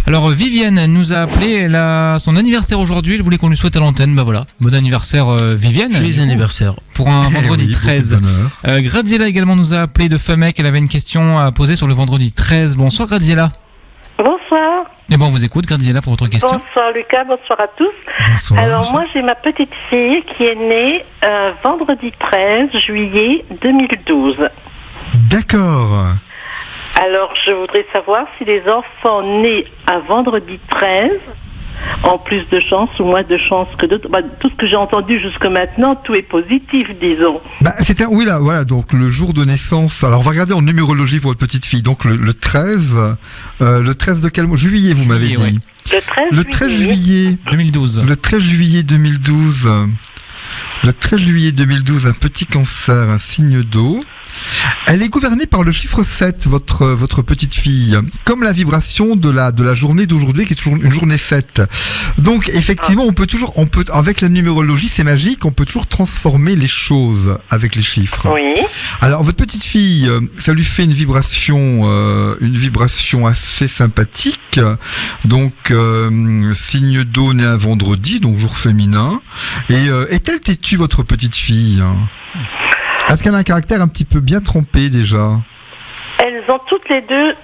Alors Viviane nous a appelé, elle a son anniversaire aujourd'hui, elle voulait qu'on lui souhaite à l'antenne, bah voilà, bon anniversaire Viviane. Joyeux anniversaire. Pour un vendredi 13. Graziella également nous a appelé de Famec, elle avait une question à poser sur le vendredi 13. Bonsoir Graziella. Bonsoir. Et bon, on vous écoute Graziella pour votre question. Bonsoir Lucas, bonsoir à tous. Bonsoir. Alors moi j'ai ma petite fille qui est née vendredi 13 juillet 2012. D'accord. Alors je voudrais savoir si les enfants nés à vendredi 13 ont plus de chance ou moins de chance que d'autres. Bah, tout ce que j'ai entendu jusque maintenant, tout est positif, disons. Oui, là, voilà, donc le jour de naissance. Alors, on va regarder en numérologie pour votre petite fille. Donc, le 13 de quel mois? Juillet, vous m'avez dit. Oui. Le 13 juillet 2012. Le 13 juillet 2012. Le 13 juillet 2012, un petit cancer, un signe d'eau. Elle est gouvernée par le chiffre 7, votre petite fille, comme la vibration de la journée d'aujourd'hui, qui est toujours une journée 7. Donc, effectivement, on peut, avec la numérologie, c'est magique, on peut toujours transformer les choses avec les chiffres. Oui. Alors, votre petite fille, ça lui fait une vibration assez sympathique. Donc, signe d'eau né un vendredi, donc jour féminin. Et est-elle têtue, votre petite fille? Est-ce qu'elle a un caractère un petit peu bien trempé déjà? Elles ont toutes les deux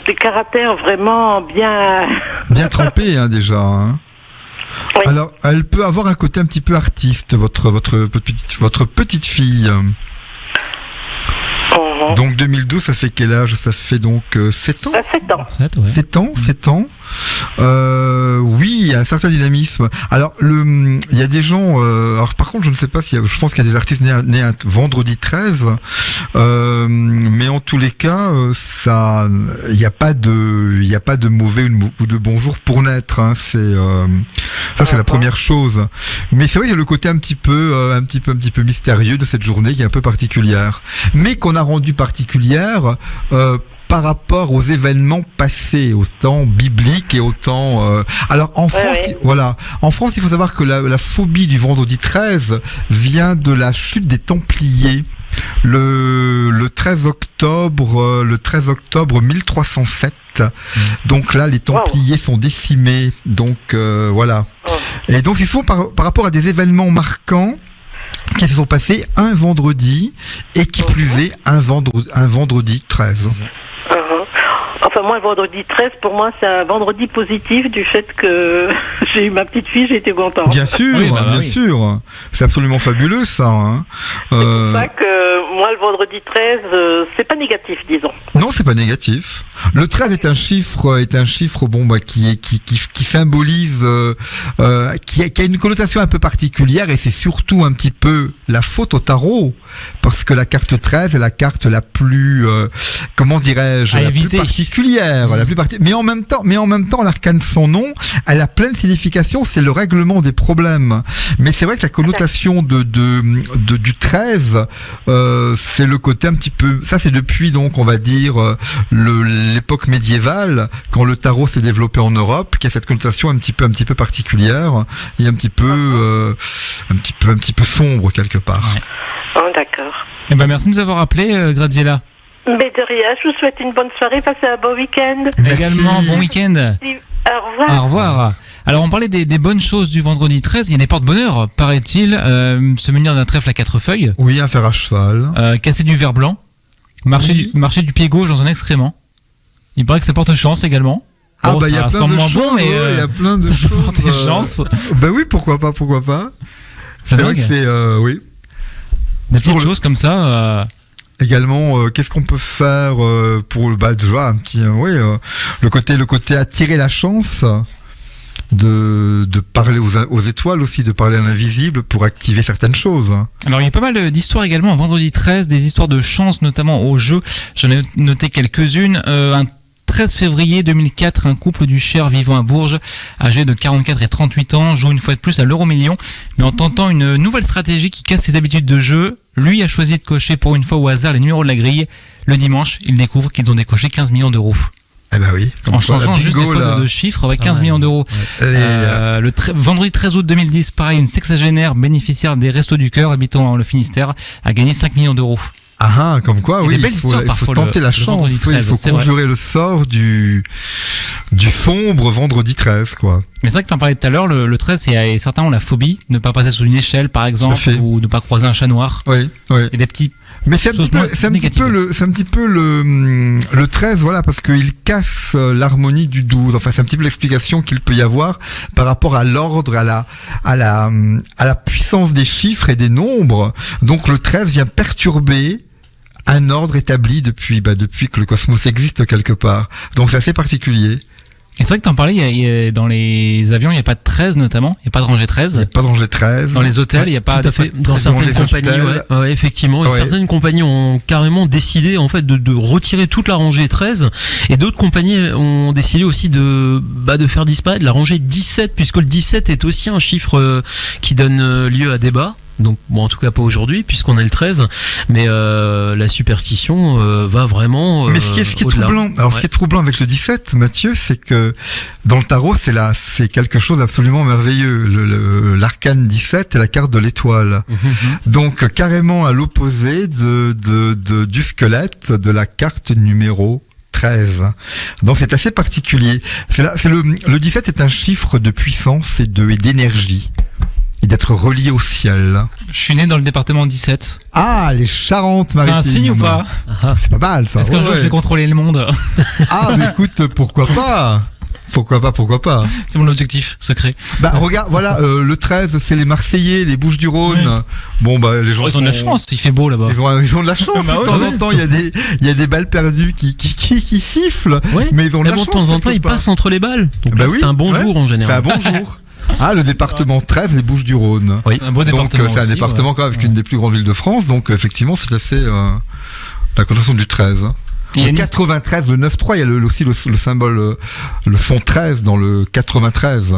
des caractères vraiment bien... Bien trempé déjà. Hein. Oui. Alors, elle peut avoir un côté un petit peu artiste, votre petite fille. Donc 2012, ça fait quel âge? Ça fait donc 7 ans. 7 ans. 7 ans. Oui, il y a un certain dynamisme. Alors, il y a des gens. Alors, par contre, je ne sais pas je pense qu'il y a des artistes nés un vendredi 13. Mais en tous les cas, il n'y a pas de mauvais ou de bon jour pour naître. Hein. C'est la première chose. Mais c'est vrai qu'il y a le côté un petit peu mystérieux de cette journée qui est un peu particulière, mais qu'on a rendu particulière. Par rapport aux événements passés, au temps biblique et au temps... Alors en France, en France, il faut savoir que la phobie du vendredi 13 vient de la chute des Templiers. Le 13 octobre 1307. Donc là, les Templiers sont décimés. Donc voilà. Et donc c'est souvent par rapport à des événements marquants qui se sont passés un vendredi et qui plus est un vendredi 13. Enfin, moi, le vendredi 13, pour moi, c'est un vendredi positif du fait que j'ai eu ma petite fille, j'ai été contente. Bien sûr, bien sûr. C'est absolument fabuleux, ça. Hein. C'est pour ça que moi, le vendredi 13, c'est pas négatif, disons. Non, c'est pas négatif. Le 13 est un chiffre qui symbolise, qui a une connotation un peu particulière, et c'est surtout un petit peu la faute au tarot, parce que la carte 13 est la carte la plus, comment dirais-je, la plus particulière, mais en même temps, l'arcane sans nom, elle a plein de significations, c'est le règlement des problèmes. Mais c'est vrai que la connotation du 13, c'est le côté un petit peu, ça c'est depuis donc, on va dire, l'époque médiévale, quand le tarot s'est développé en Europe, qui a cette connotation un petit peu particulière, et un petit peu sombre quelque part. Ouais. Oh, d'accord. Eh ben, merci de nous avoir appelé, Graziella. Mais de rien, je vous souhaite une bonne soirée, passez un bon week-end. Également, bon week-end. Au revoir. Au revoir. Alors, on parlait des bonnes choses du vendredi 13. Il y a des porte-bonheur, paraît-il. Se munir d'un trèfle à 4 feuilles. Oui, un fer à cheval. Casser du verre blanc. Marcher du pied gauche dans un excrément. Il paraît que ça porte chance également. Bon, il y a plein de choses. Bon, mais il y a plein de ça choses. peut porter chance. Oui, pourquoi pas. C'est vrai que c'est, oui. Des petites choses comme ça. Également, qu'est-ce qu'on peut faire pour déjà un petit, le côté attirer la chance, de parler aux étoiles aussi, de parler à l'invisible pour activer certaines choses. Alors il y a pas mal d'histoires également, un vendredi 13, des histoires de chance notamment au jeu. J'en ai noté quelques-unes. Un 13 février 2004, un couple du Cher vivant à Bourges, âgé de 44 et 38 ans, joue une fois de plus à l'euro-million, mais en tentant une nouvelle stratégie qui casse ses habitudes de jeu. Lui a choisi de cocher pour une fois au hasard les numéros de la grille. Le dimanche, il découvre qu'ils ont décoché 15 millions d'euros. Eh ben oui. En changeant juste des fois de chiffres avec 15 millions d'euros. Vendredi 13 août 2010, pareil, une sexagénaire bénéficiaire des Restos du Cœur habitant le Finistère a gagné 5 millions d'euros. Ah, comme quoi, Il y a oui, des belles histoires il faut parfois, tenter le la chance, vendredi oui, il 13, faut c'est vrai. conjurer le sort du sombre vendredi 13, quoi. Mais c'est vrai que tu en parlais tout à l'heure, le 13, et certains ont la phobie, ne pas passer sous une échelle par exemple, fait. ou ne pas croiser un chat noir. Oui, oui. Et des petits. Mais c'est un Chose petit peu, moins c'est un petit négative. peu le 13, voilà, parce qu'il casse l'harmonie du 12. Enfin, c'est un petit peu l'explication qu'il peut y avoir par rapport à l'ordre, à la puissance des chiffres et des nombres. Donc, le 13 vient perturber un ordre établi depuis que le cosmos existe quelque part. Donc, c'est assez particulier. Et c'est vrai que tu en parlais, dans les avions, il n'y a pas de 13 notamment, il n'y a pas de rangée Il n'y 13. a pas de rangée 13. Dans les hôtels, il n'y a pas Tout à fait. Dans dans certaines les compagnies, hôtels. ouais, effectivement. Et Ouais. certaines compagnies ont carrément décidé en fait de retirer toute la rangée 13, et d'autres compagnies ont décidé aussi de faire disparaître la rangée 17, puisque le 17 est aussi un chiffre qui donne lieu à débat. Donc bon, en tout cas pas aujourd'hui puisqu'on est le 13, mais la superstition va vraiment Mais ce qui est au-delà. troublant, alors ce qui est troublant avec le 17, Mathieu, c'est que dans le tarot, c'est quelque chose d'absolument merveilleux. L'arcane 17 est la carte de l'étoile. Donc carrément à l'opposé du squelette de la carte numéro 13. Donc c'est assez particulier. Le 17 est un chiffre de puissance et d'énergie. Et d'être relié au ciel. Je suis né dans le département 17. Ah, les Charentes C'est maritimes. un signe ou pas? C'est pas mal, ça. Est-ce qu'un jour Ouais. je vais contrôler le monde? Ah, mais écoute, pourquoi pas? Pourquoi pas? C'est mon objectif secret. Bah, regarde, voilà, le 13, c'est les Marseillais, les Bouches-du-Rhône. Ouais. Bon, bah, les gens. Ils ont de la chance, il fait beau là-bas. Ils ont de la chance. Bah de ouais, temps ouais. en temps, il y a des balles perdues qui sifflent. Ouais. Mais ils ont de Mais la bon, chance. de temps en temps, quelque ils part. passent entre les balles. Donc Bah là, oui, c'est un bon ouais. jour en C'est général. un bon jour. Ah, le département 13, les Bouches-du-Rhône. Oui, un beau Donc, département. c'est un aussi, département ouais. quand même avec une des plus grandes villes de France. Donc, effectivement, c'est assez, la connotation du 13. Il y a Le une 93, le 9-3, il y a aussi le symbole, le son 13 dans le 93,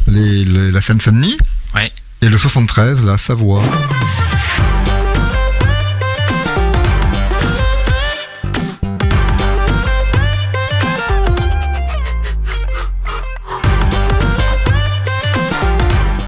la Seine-Saint-Denis. Ouais. Et le 73, la Savoie.